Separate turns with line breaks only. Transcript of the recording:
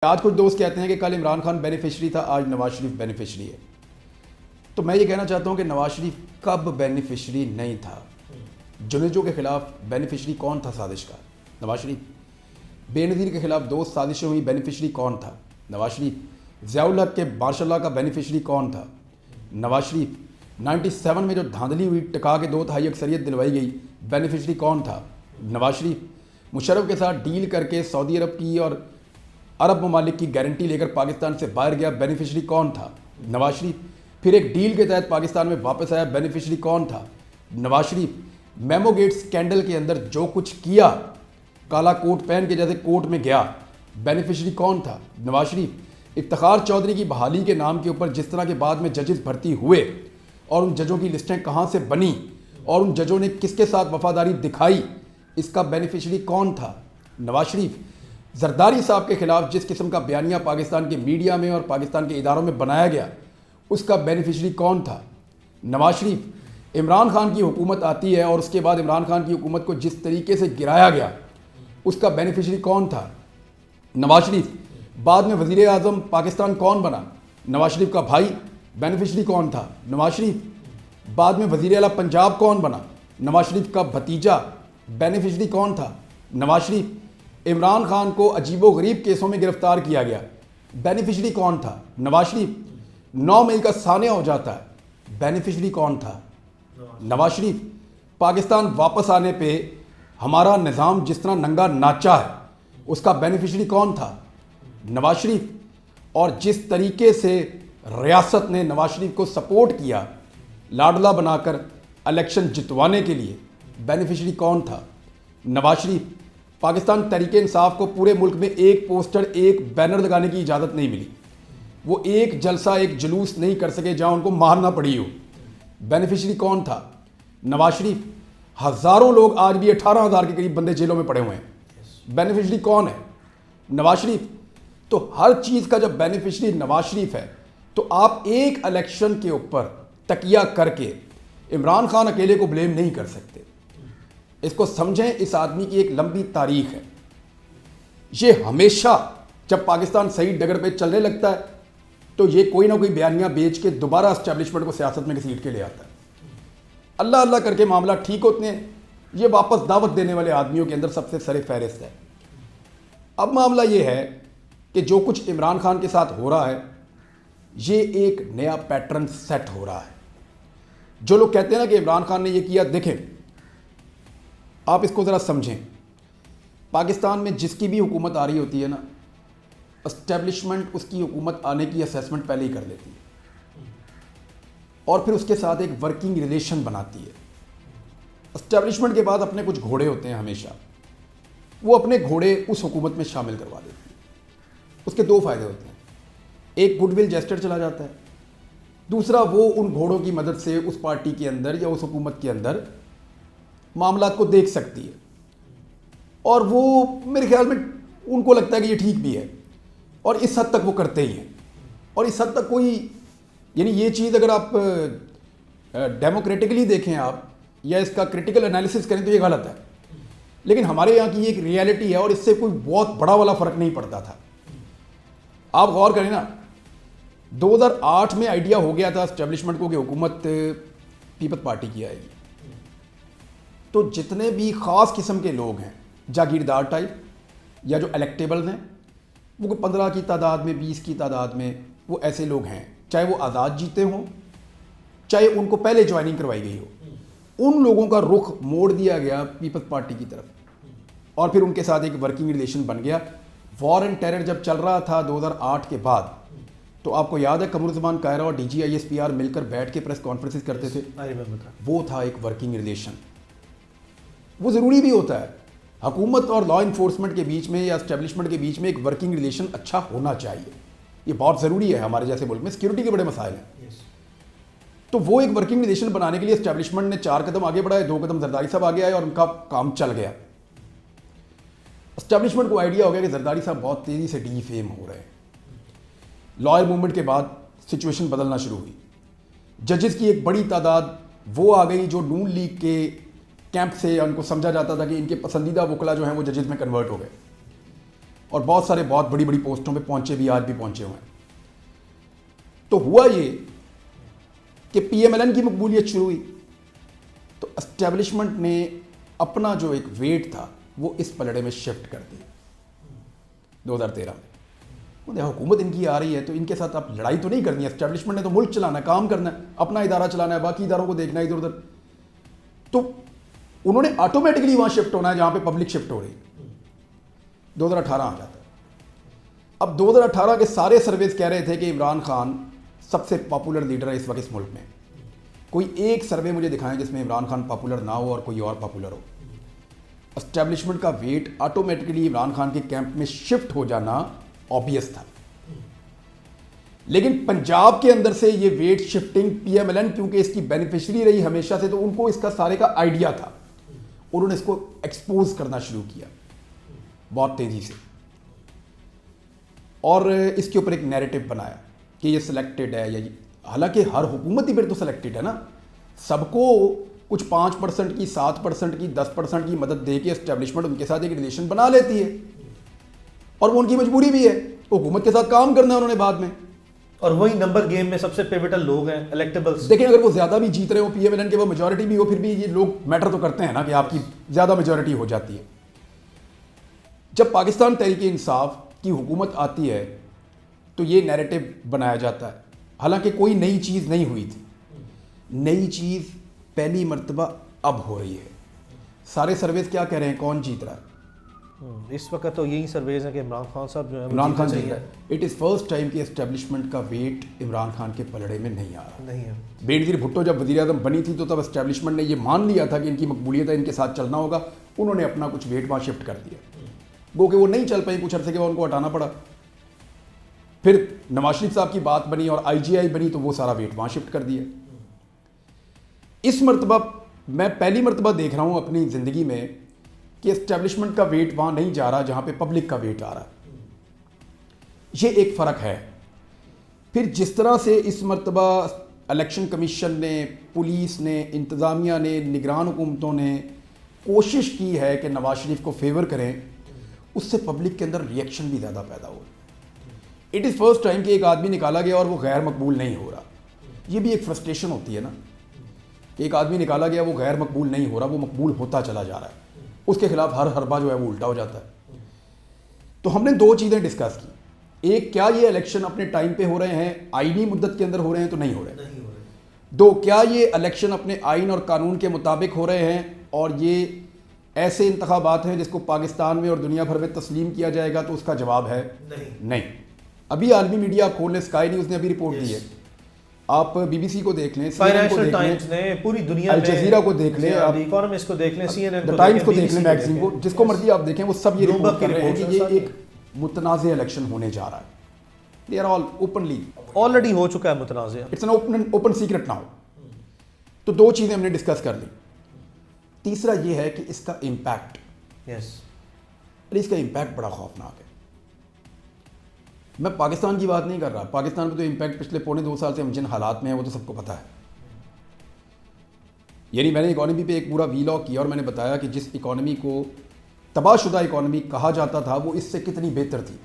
आज कुछ दोस्त कहते हैं कि कल इमरान खान बेनिफिशरी था, आज नवाज शरीफ बेनिफिशरी है। तो मैं ये कहना चाहता हूँ कि नवाज शरीफ कब बेनिफिशरी नहीं था। जुनेजो के खिलाफ बेनिफिशरी कौन था साजिश का? नवाज शरीफ। बेनज़ीर के खिलाफ 2 साजिशें हुई, बेनिफिशरी कौन था? नवाज शरीफ। ज़ियाउल हक के मार्शल का बेनिफिशरी कौन था? नवाज शरीफ। 97 में जो धांधली हुई, टिका के 2 तिहाई अक्सरियत दिलवाई गई, बेनिफिशरी कौन था? नवाज शरीफ। मुशर्रफ के साथ डील करके सऊदी अरब की और अरब ममालिक की गारंटी लेकर पाकिस्तान से बाहर गया, बेनिफिशरी कौन था? नवाज शरीफ। फिर एक डील के तहत पाकिस्तान में वापस आया, बेनिफिशरी कौन था? Nawaz Sharif. Memo gate scandal के अंदर जो कुछ किया, काला कोट पहन के जैसे कोर्ट में गया, बेनिफिशरी कौन था? नवाज शरीफ। इफ्तिखार चौधरी की बहाली के नाम के ऊपर जिस तरह के बाद में जजेस भर्ती हुए और उन जजों की लिस्टें कहाँ से बनी और उन जजों ने किसके साथ वफादारी दिखाई, इसका बेनिफिशरी कौन था? नवाज शरीफ। जरदारी साहब के खिलाफ जिस किस्म का बयानिया पाकिस्तान के मीडिया में और पाकिस्तान के इदारों में बनाया गया, उसका बेनिफिशरी कौन था? नवाज शरीफ। इमरान खान की हुकूमत आती है और उसके बाद इमरान खान की हुकूमत को जिस तरीके से गिराया गया, उसका बेनिफिशरी कौन था? नवाज शरीफ। बाद में वज़ीर आज़म पाकिस्तान कौन बना? नवाज शरीफ का भाई। बेनिफिशरी कौन था? नवाज शरीफ। बाद में वज़ीर आला पंजाब कौन बना? नवाज शरीफ का भतीजा। बेनिफिशरी कौन था? नवाज शरीफ। इमरान खान को अजीबो गरीब केसों में गिरफ्तार किया गया, बेनिफिशरी कौन था? नवाज शरीफ। 9 मई का सानिया हो जाता है, बेनिफिशरी कौन था? नवाज शरीफ। पाकिस्तान वापस आने पे हमारा निज़ाम जिस तरह नंगा नाचा है, उसका बेनिफिशरी कौन था? नवाज शरीफ। और जिस तरीके से रियासत ने नवाज शरीफ को सपोर्ट किया लाडला बनाकर इलेक्शन जितवाने के लिए, बेनिफिशरी कौन था? नवाज शरीफ। पाकिस्तान तहरीके इंसाफ को पूरे मुल्क में एक पोस्टर, एक बैनर लगाने की इजाज़त नहीं मिली। वो एक जलसा, एक जुलूस नहीं कर सके जहां उनको मारना पड़ी हो, बेनिफिशरी कौन था? नवाज शरीफ। हज़ारों लोग, आज भी 18,000 के करीब बंदे जेलों में पड़े हुए हैं, बेनिफिशरी कौन है? नवाज शरीफ। तो हर चीज़ का जब बेनिफिशरी नवाज शरीफ है, तो आप एक इलेक्शन के ऊपर तकिया करके इमरान खान अकेले को ब्लेम नहीं कर सकते। इसको समझें, इस आदमी की एक लंबी तारीख है। ये हमेशा जब पाकिस्तान सही डगर पे चलने लगता है, तो ये कोई ना कोई बयानियां बेच के दोबारा एस्टेब्लिशमेंट को सियासत में घसीट के ले आता है। अल्लाह अल्लाह करके मामला ठीक होते हैं, ये वापस दावत देने वाले आदमियों के अंदर सबसे सरे फहरिस्त है। अब मामला ये है कि जो कुछ इमरान खान के साथ हो रहा है, ये एक नया पैटर्न सेट हो रहा है। जो लोग कहते हैं ना कि इमरान खान ने ये किया, देखें आप इसको ज़रा समझें। पाकिस्तान में जिसकी भी हुकूमत आ रही होती है ना, एस्टेब्लिशमेंट उसकी हुकूमत आने की असेसमेंट पहले ही कर लेती है और फिर उसके साथ एक वर्किंग रिलेशन बनाती है। एस्टेब्लिशमेंट के बाद अपने कुछ घोड़े होते हैं, हमेशा वो अपने घोड़े उस हुकूमत में शामिल करवा देती है। उसके 2 फ़ायदे होते हैं, एक गुडविल जेस्चर चला जाता है, दूसरा वो उन घोड़ों की मदद से उस पार्टी के अंदर या उस हुकूमत के अंदर मामला को देख सकती है और वो मेरे ख्याल में उनको लगता है कि ये ठीक भी है और इस हद तक वो करते ही हैं। और इस हद तक कोई, यानी ये चीज़ अगर आप डेमोक्रेटिकली देखें आप या इसका क्रिटिकल एनालिसिस करें तो ये गलत है, लेकिन हमारे यहाँ की एक रियलिटी है और इससे कोई बहुत बड़ा वाला फ़र्क नहीं पड़ता था। आप गौर करें ना, 2008 में आइडिया हो गया था एस्टेब्लिशमेंट को कि हुकूमत पीपल्स पार्टी की आएगी, तो जितने भी ख़ास किस्म के लोग हैं, जागीरदार टाइप या जो इलेक्टेबल हैं, वो 15 की तादाद में, 20 की तादाद में, वो ऐसे लोग हैं, चाहे वो आज़ाद जीते हों, चाहे उनको पहले ज्वाइनिंग करवाई गई हो। उन लोगों का रुख मोड़ दिया गया पीपल्स पार्टी की तरफ और फिर उनके साथ एक वर्किंग रिलेशन बन गया। वॉर एंड टेरर जब चल रहा था 2008 के बाद, तो आपको याद है कमरुज़्ज़मान कायरा और DGISPR मिलकर बैठ के प्रेस कॉन्फ्रेंसेस करते थे, वो था एक वर्किंग रिलेशन। वो ज़रूरी भी होता है, हुकूमत और लॉ इन्फोर्समेंट के बीच में या एस्टेब्लिशमेंट के बीच में एक वर्किंग रिलेशन अच्छा होना चाहिए। ये बहुत ज़रूरी है, हमारे जैसे मुल्क में सिक्योरिटी के बड़े मसाइल हैं। तो वो एक वर्किंग रिलेशन बनाने के लिए एस्टेब्लिशमेंट ने 4 कदम आगे बढ़ाए, 2 कदम जरदारी साहब आगे आए और उनका काम चल गया। एस्टेब्लिशमेंट को आइडिया हो गया कि जरदारी साहब बहुत तेज़ी से डीफेम हो रहे हैं। लॉयर मूवमेंट के बाद सिचुएशन बदलना शुरू हुई, जजेस की एक बड़ी तादाद वो आ गई जो नून लीग के कैंप से, उनको समझा जाता था कि इनके पसंदीदा वकला जो हैं वो जजेस में कन्वर्ट हो गए। और बहुत सारे बहुत बड़ी बड़ी पोस्टों पे पहुंचे भी, आज भी पहुंचे हुए हैं। तो हुआ ये कि पीएमएलएन की मकबूलियत शुरू हुई तो एस्टेब्लिशमेंट ने अपना जो एक वेट था वो इस पलड़े में शिफ्ट कर दिया 2013 में। देखो हुकूमत इनकी आ रही है तो इनके साथ आप लड़ाई तो नहीं करनी है, एस्टेब्लिशमेंट ने तो मुल्क चलाना है, काम करना है, अपना इदारा चलाना है, बाकी इदारों को देखना है इधर उधर। तो उन्होंने ऑटोमेटिकली वहां शिफ्ट होना है जहां पे पब्लिक शिफ्ट हो रही है। 2018 आ जाता है। अब 2018 के सारे सर्वेज कह रहे थे कि इमरान खान सबसे पॉपुलर लीडर है इस वक्त इस मुल्क में। कोई एक सर्वे मुझे दिखाएं जिसमें इमरान खान पॉपुलर ना हो और कोई और पॉपुलर हो। एस्टेब्लिशमेंट का वेट ऑटोमेटिकली इमरान खान के कैंप में शिफ्ट हो जाना ऑब्वियस था। लेकिन पंजाब के अंदर से ये वेट शिफ्टिंग पीएमएलएन क्योंकि इसकी बेनिफिशियरी रही हमेशा से, तो उनको इसका सारे का आइडिया था। उन्होंने इसको एक्सपोज करना शुरू किया बहुत तेजी से और इसके ऊपर एक नैरेटिव बनाया कि ये सिलेक्टेड है या हालांकि हर हुकूमत ही फिर तो सिलेक्टेड है ना। सबको कुछ 5% की, 7% की, 10% की मदद दे के एस्टेब्लिशमेंट उनके साथ एक रिलेशन बना लेती है और वो उनकी मजबूरी भी है, हुकूमत के साथ काम करना है उन्होंने बाद में।
और वही नंबर गेम में सबसे पिवटल लोग हैं, इलेक्टेबल्स।
देखिए अगर वो ज्यादा भी जीत रहे हो, पीएमएलएन के वो मेजॉरिटी भी हो, फिर भी ये लोग मैटर तो करते हैं ना कि आपकी ज्यादा मेजॉरिटी हो जाती है। जब पाकिस्तान तहरीक इंसाफ की हुकूमत आती है तो ये नैरेटिव बनाया जाता है, हालांकि कोई नई चीज़ नहीं हुई थी। नई चीज़ पहली मर्तबा अब हो रही है। सारे सर्वेज क्या कह रहे हैं, कौन जीत रहा है?
इस वक्त तो यही सर्वेज हैं कि इमरान खान साहब जो है
इमरान खान जीत रहा है। इट इज़ फर्स्ट टाइम कि एस्टेब्लिशमेंट का वेट इमरान खान के पलड़े में नहीं आ रहा।
नहीं है।
बेनज़ीर भुट्टो जब वज़ीर आज़म बनी थी तो तब एस्टेब्लिशमेंट ने ये मान लिया था कि इनकी मकबूलियत है, इनके साथ चलना होगा। उन्होंने अपना कुछ वेट वहाँ शिफ्ट कर दिया, गो कि वो नहीं चल पाई, कुछ अर्से के बाद उनको हटाना पड़ा। फिर नवाज शरीफ साहब की बात बनी और आईजीआई बनी तो वो सारा वेट वहाँ शिफ्ट कर दिया। इस मर्तबा मैं पहली मर्तबा देख रहा हूँ अपनी ज़िंदगी में कि एस्टेब्लिशमेंट का वेट वहाँ नहीं जा रहा जहाँ पे पब्लिक का वेट आ रहा है। ये एक फ़र्क है। फिर जिस तरह से इस मर्तबा इलेक्शन कमीशन ने, पुलिस ने, इंतज़ामिया ने, निगरान हुकूमतों ने कोशिश की है कि नवाज शरीफ को फेवर करें, उससे पब्लिक के अंदर रिएक्शन भी ज़्यादा पैदा हो। इट इज़ फर्स्ट टाइम कि एक आदमी निकाला गया और वो गैर मकबूल नहीं हो रहा। ये भी एक फ्रस्ट्रेशन होती है ना, एक आदमी निकाला गया वो गैर मकबूल नहीं हो रहा, वो मकबूल होता चला जा रहा है, उसके खिलाफ हर हरबा जो है वो उल्टा हो जाता है। तो हमने दो चीज़ें डिस्कस की। एक, क्या ये इलेक्शन अपने टाइम पे हो रहे हैं, आईनी मुद्दत के अंदर हो रहे हैं तो नहीं हो रहे। दो, क्या ये इलेक्शन अपने आइन और कानून के मुताबिक हो रहे हैं और ये ऐसे इंतखाबात हैं जिसको पाकिस्तान में और दुनिया भर में तस्लीम किया जाएगा? तो उसका जवाब है नहीं। अभी आलमी मीडिया आप खोल लें, स्काई न्यूज़ ने अभी रिपोर्ट दी है, आप बीबीसी को देख लें,
फाइनेंशियल टाइम्स ने, पूरी दुनिया
अल जज़ीरा को देख लें, आप
इकोनॉमिस्ट को देख लें, सीएनएन
द टाइम्स को देख लें, मैगजीन को, जिसको मर्जी आप देखें, वो सब ये रिपोर्ट कर रहे हैं कि ये एक मुतनाज़ इलेक्शन होने जा रहा है। They are all openly,
already हो चुका है मुतनाज़,
it's an open secret now. तो दो चीज़ें हमने डिस्कस कर ली। तीसरा ये है कि इसका इम्पैक्ट, इसका इम्पैक्ट बड़ा खौफनाक है। मैं पाकिस्तान की बात नहीं कर रहा, पाकिस्तान में तो इम्पैक्ट पिछले 1.25 साल से हम जिन हालात में हैं वो तो सबको पता है। यानी मैंने इकॉनमी पे एक पूरा वीलॉग किया और मैंने बताया कि जिस इकॉनमी को तबाहशुदा इकॉनमी कहा जाता था वो इससे कितनी बेहतर थी।